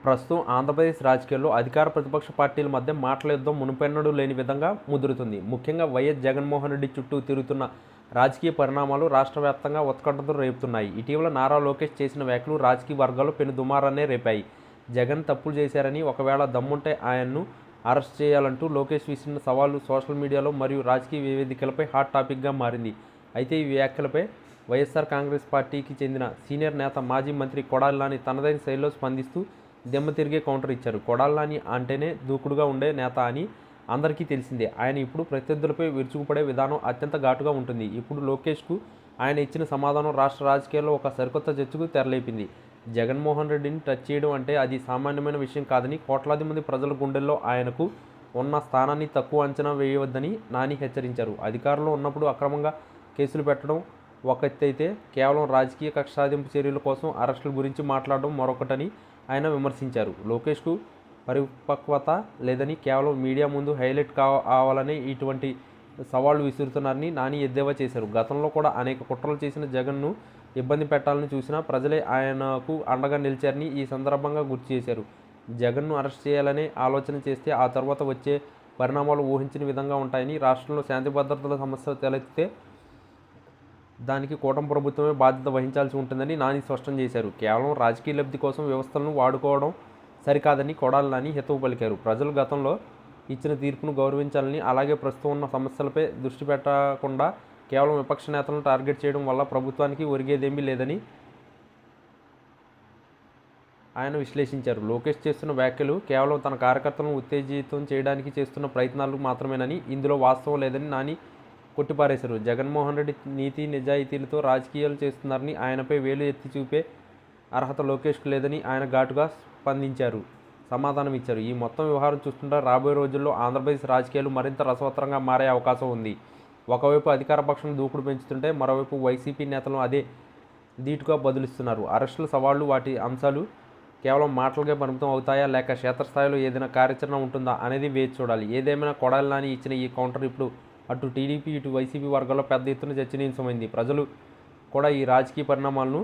ప్రస్తుతం ఆంధ్రప్రదేశ్ రాజకీయాల్లో అధికార ప్రతిపక్ష పార్టీల మధ్య మాటల యుద్ధం మునుపెన్నడూ లేని విధంగా ముదురుతుంది. ముఖ్యంగా వైఎస్ జగన్మోహన్ రెడ్డి చుట్టూ తిరుగుతున్న రాజకీయ పరిణామాలు రాష్ట్ర వ్యాప్తంగా ఉత్కంఠతను రేపుతున్నాయి. ఇటీవల నారా లోకేష్ చేసిన వ్యాఖ్యలు రాజకీయ వర్గాల్లో పెను దుమారాన్నే రేపాయి. జగన్ తప్పులు చేశారని, ఒకవేళ దమ్ముంటే ఆయన్ను అరెస్ట్ చేయాలంటూ లోకేష్ విసిరిన సవాలు సోషల్ మీడియాలో మరియు రాజకీయ వేదికలపై హాట్ టాపిక్గా మారింది. అయితే ఈ వ్యాఖ్యలపై వైఎస్ఆర్ కాంగ్రెస్ పార్టీకి చెందిన సీనియర్ నేత మాజీ మంత్రి కొడాలి నాని తనదైన శైలిలో స్పందిస్తూ దిమ్మ తిరిగే కౌంటర్ ఇచ్చారు. కొడాలి నాని అంటేనే దూకుడుగా ఉండే నేత అని అందరికీ తెలిసిందే. ఆయన ఇప్పుడు ప్రత్యర్థులపై విరుచుకుపడే విధానం అత్యంత ఘాటుగా ఉంటుంది. ఇప్పుడు లోకేష్కు ఆయన ఇచ్చిన సమాధానం రాష్ట్ర రాజకీయాల్లో ఒక సరికొత్త చర్చకు తెరలేపింది. జగన్మోహన్ రెడ్డిని టచ్ చేయడం అంటే అది సామాన్యమైన విషయం కాదని, కోట్లాది మంది ప్రజల గుండెల్లో ఆయనకు ఉన్న స్థానాన్ని తక్కువ అంచనా వేయవద్దని నాని హెచ్చరించారు. అధికారంలో ఉన్నప్పుడు అక్రమంగా కేసులు పెట్టడం ఒక ఎత్తైతే, కేవలం రాజకీయ కక్ష సాధింపు చర్యల కోసం అరెస్టుల గురించి మాట్లాడడం మరొకటని ఆయన విమర్శించారు. లోకేష్కు పరిపక్వత లేదని, కేవలం మీడియా ముందు హైలైట్ కావాలని ఇటువంటి సవాళ్లు విసురుతున్నారని నాని ఎద్దేవా చేశారు. గతంలో కూడా అనేక కుట్రలు చేసిన జగన్ను ఇబ్బంది పెట్టాలని చూసినా ప్రజలే ఆయనకు అండగా నిలిచారని ఈ సందర్భంగా గుర్తు చేశారు. జగన్ను అరెస్ట్ చేయాలనే ఆలోచన చేస్తే ఆ తర్వాత వచ్చే పరిణామాలు ఊహించని విధంగా ఉంటాయని, రాష్ట్రంలో శాంతి భద్రతల సమస్య తలెత్తితే దానికి కూటమి ప్రభుత్వమే బాధ్యత వహించాల్సి ఉంటుందని నాని స్పష్టం చేశారు. కేవలం రాజకీయ లబ్ధి కోసం వ్యవస్థలను వాడుకోవడం సరికాదని కొడాలి నాని హితవు పలికారు. ప్రజలు గతంలో ఇచ్చిన తీర్పును గౌరవించాలని, అలాగే ప్రస్తుతం ఉన్న సమస్యలపై దృష్టి పెట్టకుండా కేవలం విపక్ష నేతలను టార్గెట్ చేయడం వల్ల ప్రభుత్వానికి ఒరిగేదేమీ లేదని ఆయన విశ్లేషించారు. లోకేష్ చేస్తున్న వ్యాఖ్యలు కేవలం తన కార్యకర్తలను ఉత్తేజితం చేయడానికి చేస్తున్న ప్రయత్నాలు మాత్రమేనని, ఇందులో వాస్తవం లేదని నాని కొట్టిపారేశారు. జగన్మోహన్ రెడ్డి నీతి నిజాయితీలతో రాజకీయాలు చేస్తున్నారని, ఆయనపై వేలు ఎత్తి చూపే అర్హత లోకేష్కు లేదని ఆయన ఘాటుగా సమాధానం ఇచ్చారు. ఈ మొత్తం వ్యవహారం చూస్తుంటే రాబోయే రోజుల్లో ఆంధ్రప్రదేశ్ రాజకీయాలు మరింత రసవత్తరంగా మారే అవకాశం ఉంది. ఒకవైపు అధికార పక్షం దూకుడు పెంచుతుంటే, మరోవైపు వైసీపీ నేతలు అదే ధీటుగా బదులిస్తున్నారు. అరెస్టుల సవాళ్లు, వాటి అంశాలు కేవలం మాటలుగా పరిమితం అవుతాయా, లేక క్షేత్రస్థాయిలో ఏదైనా కార్యాచరణ ఉంటుందా అనేది వేచి చూడాలి. ఏదేమైనా కొడాలి నాని ఇచ్చిన ఈ కౌంటర్ ఇప్పుడు అటు టీడీపీ, ఇటు వైసీపీ వర్గాల్లో పెద్ద ఎత్తున చర్చనీయాంశమైంది. ప్రజలు కూడా ఈ రాజకీయ పరిణామాలను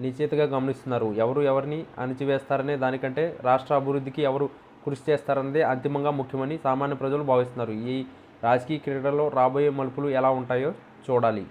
నిశ్చితగా గమనిస్తున్నారు. ఎవరు ఎవరిని అణిచివేస్తారనే దానికంటే రాష్ట్ర అభివృద్ధికి ఎవరు కృషి చేస్తారన్నదే అంతిమంగా ముఖ్యమని సామాన్య ప్రజలు భావిస్తున్నారు. ఈ రాజకీయ క్రీడల్లో రాబోయే మలుపులు ఎలా ఉంటాయో చూడాలి.